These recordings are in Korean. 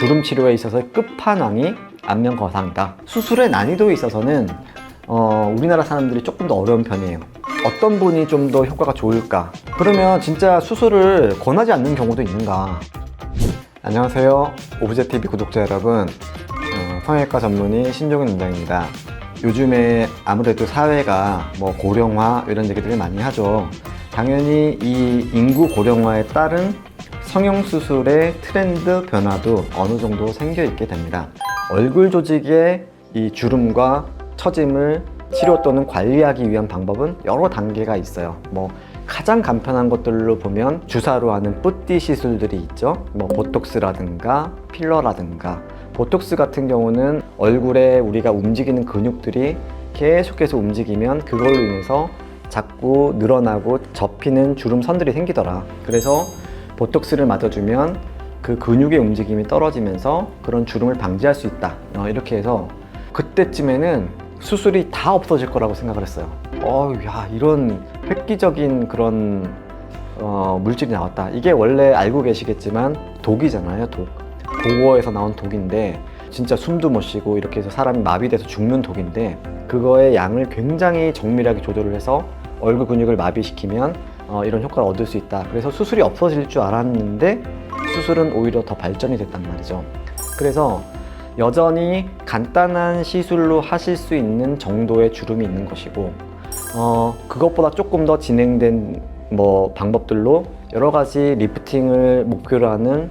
주름 치료에 있어서의 끝판왕이 안면 거상이다. 수술의 난이도에 있어서는 우리나라 사람들이 조금 더 어려운 편이에요. 어떤 분이 좀 더 효과가 좋을까? 그러면 진짜 수술을 권하지 않는 경우도 있는가? 안녕하세요, 오브제TV 구독자 여러분, 성형외과 전문의 신종인 원장입니다. 요즘에 아무래도 사회가 고령화 이런 얘기들을 많이 하죠. 당연히 이 인구 고령화에 따른 성형수술의 트렌드 변화도 어느 정도 생겨 있게 됩니다. 얼굴 조직의 이 주름과 처짐을 치료 또는 관리하기 위한 방법은 여러 단계가 있어요. 가장 간편한 것들로 보면 주사로 하는 뿌띠 시술들이 있죠. 보톡스라든가 필러라든가. 보톡스 같은 경우는 얼굴에 우리가 움직이는 근육들이 계속해서 움직이면 그걸로 인해서 자꾸 늘어나고 접히는 주름선들이 생기더라. 그래서 보톡스를 맞아주면 그 근육의 움직임이 떨어지면서 그런 주름을 방지할 수 있다. 이렇게 해서 그때쯤에는 수술이 다 없어질 거라고 생각을 했어요. 야, 이런 획기적인 그런 물질이 나왔다. 이게 원래 알고 계시겠지만 독이잖아요, 독. 고어에서 나온 독인데 진짜 숨도 못 쉬고 이렇게 해서 사람이 마비돼서 죽는 독인데, 그거의 양을 굉장히 정밀하게 조절을 해서 얼굴 근육을 마비시키면 이런 효과를 얻을 수 있다. 그래서 수술이 없어질 줄 알았는데 수술은 오히려 더 발전이 됐단 말이죠. 그래서 여전히 간단한 시술로 하실 수 있는 정도의 주름이 있는 것이고, 그것보다 조금 더 진행된 방법들로 여러 가지 리프팅을 목표로 하는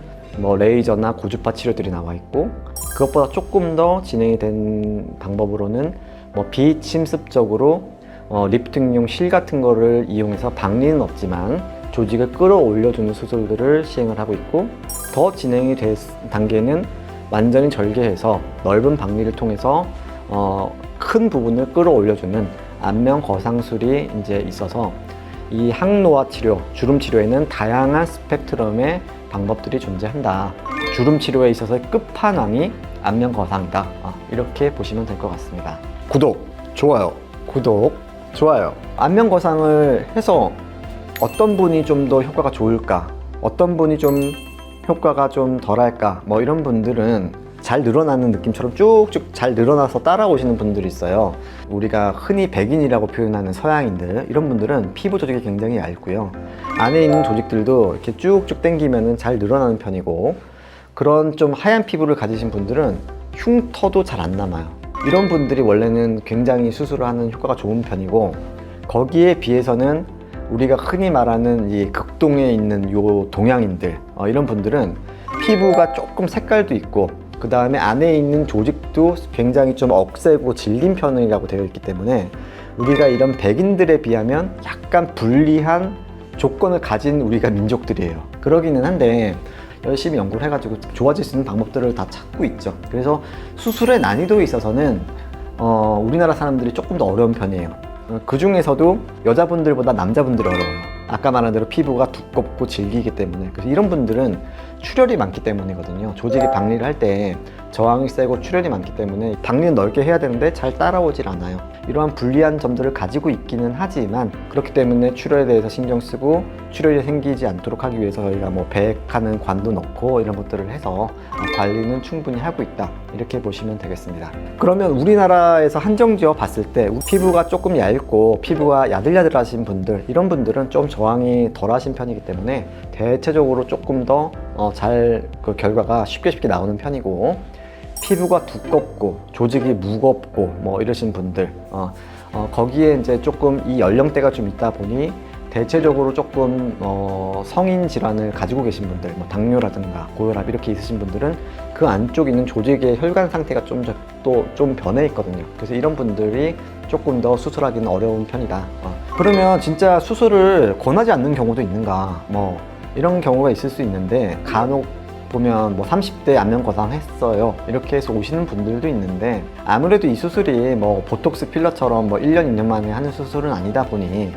레이저나 고주파 치료들이 나와 있고, 그것보다 조금 더 진행이 된 방법으로는 비침습적으로 리프팅용 실 같은 거를 이용해서 박리는 없지만 조직을 끌어올려주는 수술들을 시행을 하고 있고, 더 진행이 된 단계는 완전히 절개해서 넓은 박리를 통해서 큰 부분을 끌어올려주는 안면 거상술이 이제 있어서, 이 항노화 치료, 주름 치료에는 다양한 스펙트럼의 방법들이 존재한다. 주름 치료에 있어서의 끝판왕이 안면 거상이다. 이렇게 보시면 될 것 같습니다. 구독, 좋아요, 구독, 좋아요. 안면 거상을 해서 어떤 분이 좀 더 효과가 좋을까? 어떤 분이 좀 효과가 좀 덜할까? 이런 분들은 잘 늘어나는 느낌처럼 쭉쭉 잘 늘어나서 따라오시는 분들이 있어요. 우리가 흔히 백인이라고 표현하는 서양인들, 이런 분들은 피부 조직이 굉장히 얇고요. 안에 있는 조직들도 이렇게 쭉쭉 당기면 잘 늘어나는 편이고, 그런 좀 하얀 피부를 가지신 분들은 흉터도 잘 안 남아요. 이런 분들이 원래는 굉장히 수술을 하는 효과가 좋은 편이고, 거기에 비해서는 우리가 흔히 말하는 이 극동에 있는 요 동양인들, 이런 분들은 피부가 조금 색깔도 있고, 그 다음에 안에 있는 조직도 굉장히 좀 억세고 질긴 편이라고 되어 있기 때문에 우리가 이런 백인들에 비하면 약간 불리한 조건을 가진 우리가 민족들이에요. 그러기는 한데 열심히 연구를 해가지고 좋아질 수 있는 방법들을 다 찾고 있죠. 그래서 수술의 난이도에 있어서는 우리나라 사람들이 조금 더 어려운 편이에요. 그 중에서도 여자분들보다 남자분들이 어려워요. 아까 말한 대로 피부가 두껍고 질기기 때문에. 그래서 이런 분들은 출혈이 많기 때문이거든요. 조직이 박리를 할 때 저항이 세고 출혈이 많기 때문에 박리는 넓게 해야 되는데 잘 따라오질 않아요. 이러한 불리한 점들을 가지고 있기는 하지만, 그렇기 때문에 출혈에 대해서 신경 쓰고 출혈이 생기지 않도록 하기 위해서 저희가 배액하는 관도 넣고 이런 것들을 해서 관리는 충분히 하고 있다. 이렇게 보시면 되겠습니다. 그러면 우리나라에서 한정지어 봤을 때 피부가 조금 얇고 피부가 야들야들하신 분들, 이런 분들은 좀 저항이 덜 하신 편이기 때문에 대체적으로 조금 더 그 결과가 쉽게 나오는 편이고, 피부가 두껍고 조직이 무겁고 이러신 분들, 거기에 이제 조금 이 연령대가 좀 있다 보니 대체적으로 조금 성인 질환을 가지고 계신 분들, 당뇨라든가 고혈압 이렇게 있으신 분들은 그 안쪽에 있는 조직의 혈관 상태가 좀 변해 있거든요. 그래서 이런 분들이 조금 더 수술하기는 어려운 편이다. 그러면 진짜 수술을 권하지 않는 경우도 있는가? 이런 경우가 있을 수 있는데, 간혹 보면 30대 안면 거상 했어요 이렇게 해서 오시는 분들도 있는데, 아무래도 이 수술이 보톡스 필러처럼 1년, 2년 만에 하는 수술은 아니다 보니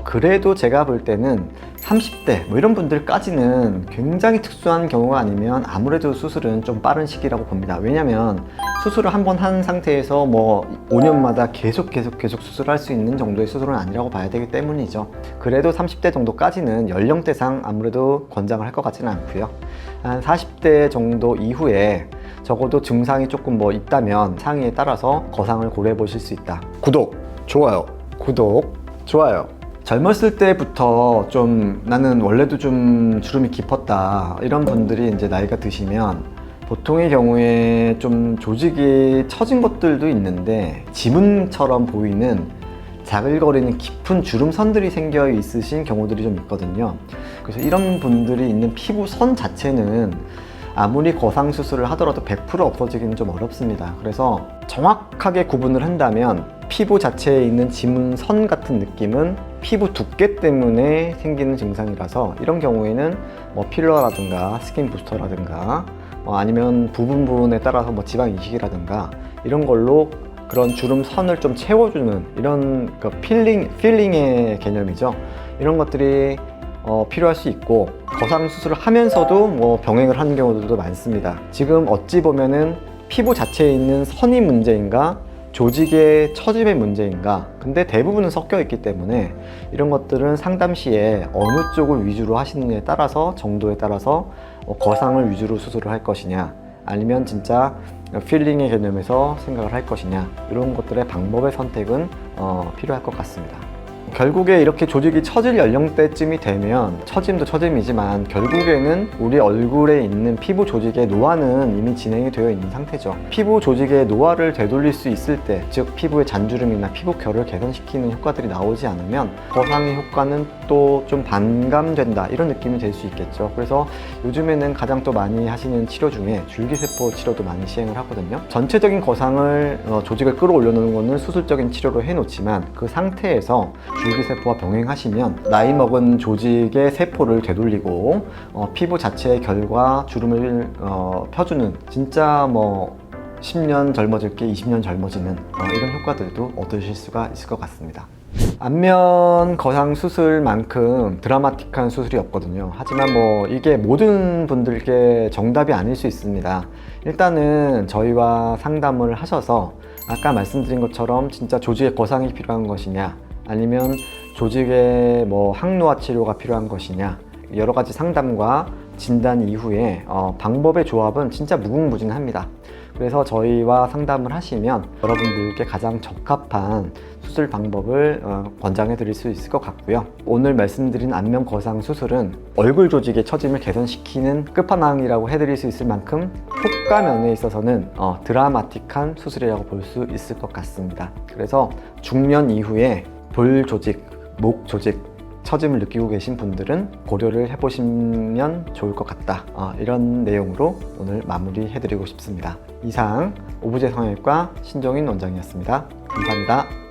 그래도 제가 볼 때는 30대 뭐 이런 분들까지는 굉장히 특수한 경우가 아니면 아무래도 수술은 좀 빠른 시기라고 봅니다. 왜냐면 수술을 한 번 한 상태에서 뭐 5년마다 계속 수술할 수 있는 정도의 수술은 아니라고 봐야 되기 때문이죠. 그래도 30대 정도까지는 연령대상 아무래도 권장을 할 것 같지는 않고요. 한 40대 정도 이후에 적어도 증상이 조금 뭐 있다면 상의에 따라서 거상을 고려해 보실 수 있다. 구독, 좋아요, 구독, 좋아요. 젊었을 때부터 좀 나는 원래도 좀 주름이 깊었다 이런 분들이 이제 나이가 드시면 보통의 경우에 좀 조직이 처진 것들도 있는데 지문처럼 보이는 자글거리는 깊은 주름선들이 생겨 있으신 경우들이 좀 있거든요. 그래서 이런 분들이 있는 피부선 자체는 아무리 거상 수술을 하더라도 100% 없어지기는 좀 어렵습니다. 그래서 정확하게 구분을 한다면 피부 자체에 있는 지문선 같은 느낌은 피부 두께 때문에 생기는 증상이라서 이런 경우에는 뭐 필러라든가 스킨 부스터라든가 아니면 부분에 따라서 뭐 지방 이식이라든가 이런 걸로 그런 주름선을 좀 채워주는 이런 그 필링의 개념이죠. 이런 것들이 필요할 수 있고 거상 수술을 하면서도 뭐 병행을 하는 경우들도 많습니다. 지금 어찌 보면은 피부 자체에 있는 선이 문제인가 조직의 처짐의 문제인가, 근데 대부분은 섞여 있기 때문에 이런 것들은 상담 시에 어느 쪽을 위주로 하시느냐에 따라서 정도에 따라서 거상을 위주로 수술을 할 것이냐 아니면 진짜 필링의 개념에서 생각을 할 것이냐 이런 것들의 방법의 선택은 필요할 것 같습니다. 결국에 이렇게 조직이 처질 연령대쯤이 되면 처짐도 처짐이지만 결국에는 우리 얼굴에 있는 피부 조직의 노화는 이미 진행이 되어 있는 상태죠. 피부 조직의 노화를 되돌릴 수 있을 때, 즉 피부의 잔주름이나 피부 결을 개선시키는 효과들이 나오지 않으면 거상의 효과는 또 좀 반감된다 이런 느낌이 될 수 있겠죠. 그래서 요즘에는 가장 또 많이 하시는 치료 중에 줄기세포 치료도 많이 시행을 하거든요. 전체적인 거상을 조직을 끌어올려 놓는 것은 수술적인 치료로 해놓지만 그 상태에서 줄기세포와 병행하시면 나이 먹은 조직의 세포를 되돌리고 피부 자체의 결과 주름을 펴주는 진짜 뭐 10년 젊어질 게 20년 젊어지는 이런 효과들도 얻으실 수가 있을 것 같습니다. 안면 거상 수술만큼 드라마틱한 수술이 없거든요. 하지만 뭐 이게 모든 분들께 정답이 아닐 수 있습니다. 일단은 저희와 상담을 하셔서 아까 말씀드린 것처럼 진짜 조직의 거상이 필요한 것이냐 아니면 조직의 뭐 항노화 치료가 필요한 것이냐 여러 가지 상담과 진단 이후에 방법의 조합은 진짜 무궁무진합니다. 그래서 저희와 상담을 하시면 여러분들께 가장 적합한 수술 방법을 권장해 드릴 수 있을 것 같고요. 오늘 말씀드린 안면 거상 수술은 얼굴 조직의 처짐을 개선시키는 끝판왕이라고 해드릴 수 있을 만큼 효과 면에 있어서는 드라마틱한 수술이라고 볼 수 있을 것 같습니다. 그래서 중년 이후에 볼 조직, 목 조직 처짐을 느끼고 계신 분들은 고려를 해보시면 좋을 것 같다. 이런 내용으로 오늘 마무리해드리고 싶습니다. 이상 오브제 성형외과 신종인 원장이었습니다. 감사합니다.